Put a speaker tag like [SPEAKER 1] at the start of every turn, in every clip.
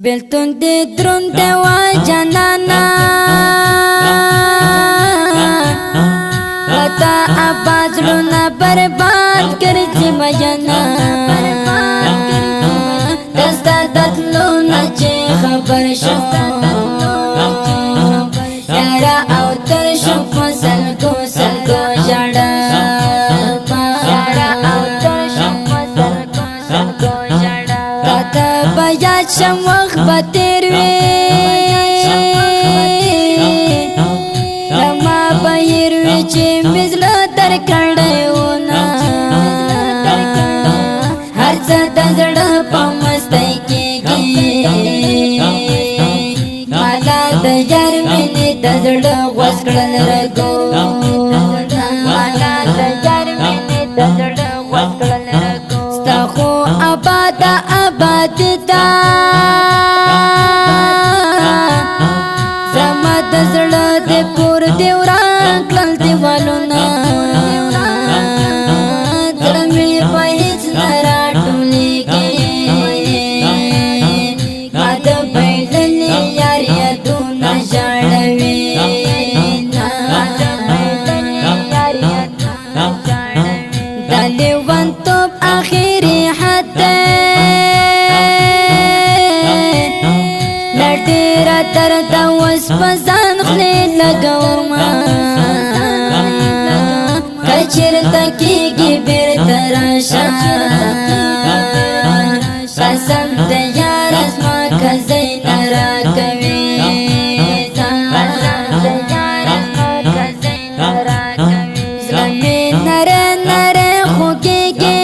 [SPEAKER 1] बेलतुन दे द्रुन देवा जनाना लता आवाज लुना बर्बाद कर जिमयना दस्ता दतलुना चे खबर शो यारा अवतर शो फसल को जड़ा यारा अवतर शो फसल को जड़ा कथा बया शमख बतेरवे रमा बहिरवे चे मिजला तर कड़े होना हर सदड़ पमस्तई के माला दजार मैंने दजड़ वस्कड़ल रगो माला दजार मैंने दजड़ वस्कड़ल रगो स्ताखो आबादा आबादिता जमा दजड़ दे कोर देवरा क्लल देवालोना जड़मे पहिज नरा टुली के माद बैलने यारिया तू न जाड़वे माद बैलने यारिया तू न जाड़वे दले वंतो आखिरी हते लटेरा दर्द वस पसान खले लगावमा कचर तकी गिबिर तराशा कसम तयार अस्मा खज़ई नरा कवे कसम तयार अस्मा खज़ई नरा कवे ज़मे नरे नरे खुके के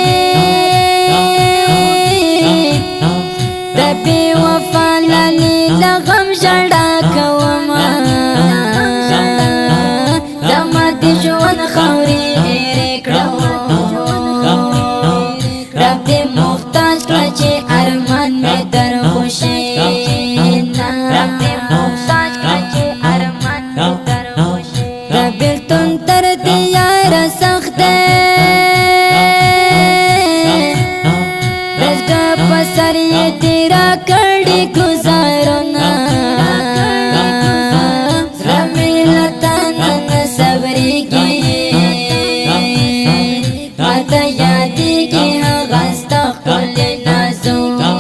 [SPEAKER 1] तबे वफा लाली लगम जड़ा कवमा जमा दिजवन खौरी रब दे मुख्ताज कचे अरमान में दर खुशी रब दे मुख्ताज कचे अरमान में दर खुशी रबिल तुम तर दिया रसख्त रज़्क़ पसर ये तेरा कड़ी गुजारना रमिलता नन सबरी की माता यादी की हगस्ता कुल नाज़ोना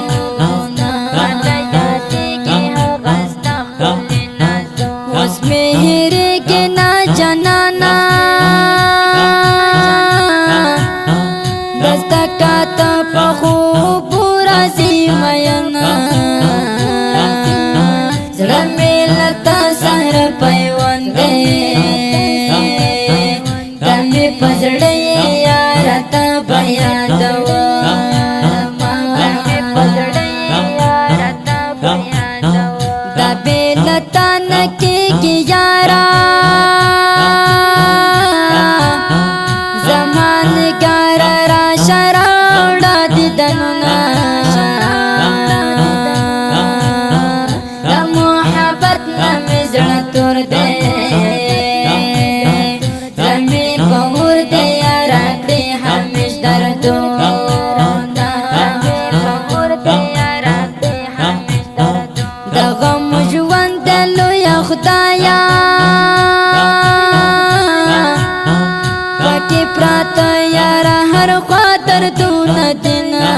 [SPEAKER 1] माता यादी की हगस्ता कुल नाज़ोना उसमें हिरे के ना जनाना दस्ता का तपखू पूरा सीमयना रमिलता सर पैवंदे तमे पजड़े यारता भया दवा तमे पजड़े यारता भया दवा दबे लता नके की यारा जमान गारा शरा उड़ा दी दनुना मोहब्बत न मिजड़ तुर दे जमी बहुर दे यारा दे हमेश दर्दो बहुर दे यारा दे हमेश दर्दो दगम मुझवन दिलो या खुदाया बाकी प्रात यारा हर खातर तू न देना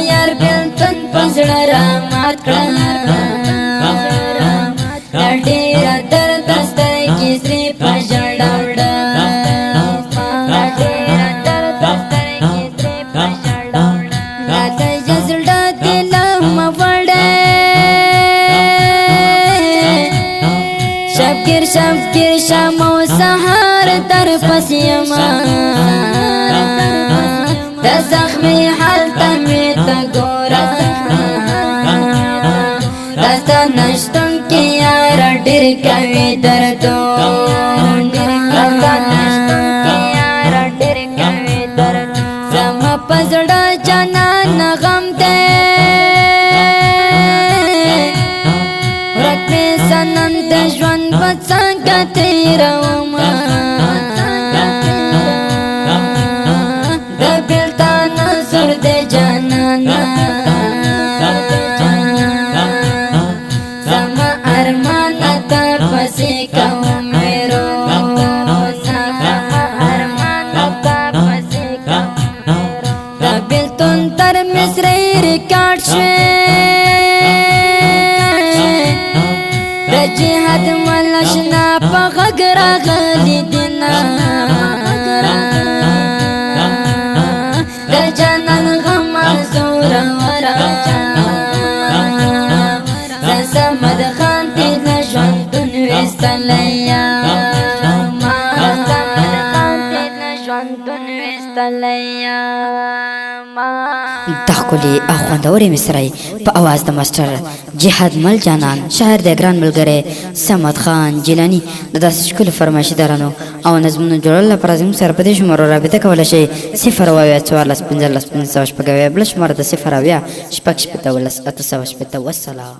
[SPEAKER 1] यार बिल तन पसड़ा रामात लडेरा दर दस्तर की श्री पजड़ा उड़ा लडेरा दर दस्तर की श्री पजड़ा उड़ा लाता जसड़ा दिला मवड़े शबकिर शमो सहार तर पसियमा दज़ख्मी हालता में तगोरा दस्ता नश्तुन की यारा डिर कवे दर्दो दस्ता नश्तुन की यारा डिर कवे दर्दो समा पजड़ा जाना नगम दे रत में सनंत ज्वन बच्चन का तेरा उमा दबिलता नजर दे जाना ریکارډ شوې د جهاد ملشنا په غږ راغلي دینا د جنان غم زور ورا زمد خان تیر ژوندون وستلیا
[SPEAKER 2] د ښکلي او خوندورې مصرۍ په اواز د ماسټر جهاد مل جانان شاعر د ګران ملګری صمد خان جیلاني د داسې ښکلو فرمایشدارانو او نظمونو جوړولو لپاره زموږ سره په دې شمارو رابطه کولی شئ 0 اویا 14 15 15 شپږ اویا بله شماره د 0 اویا شپږ شپېته 18 8 والسلام.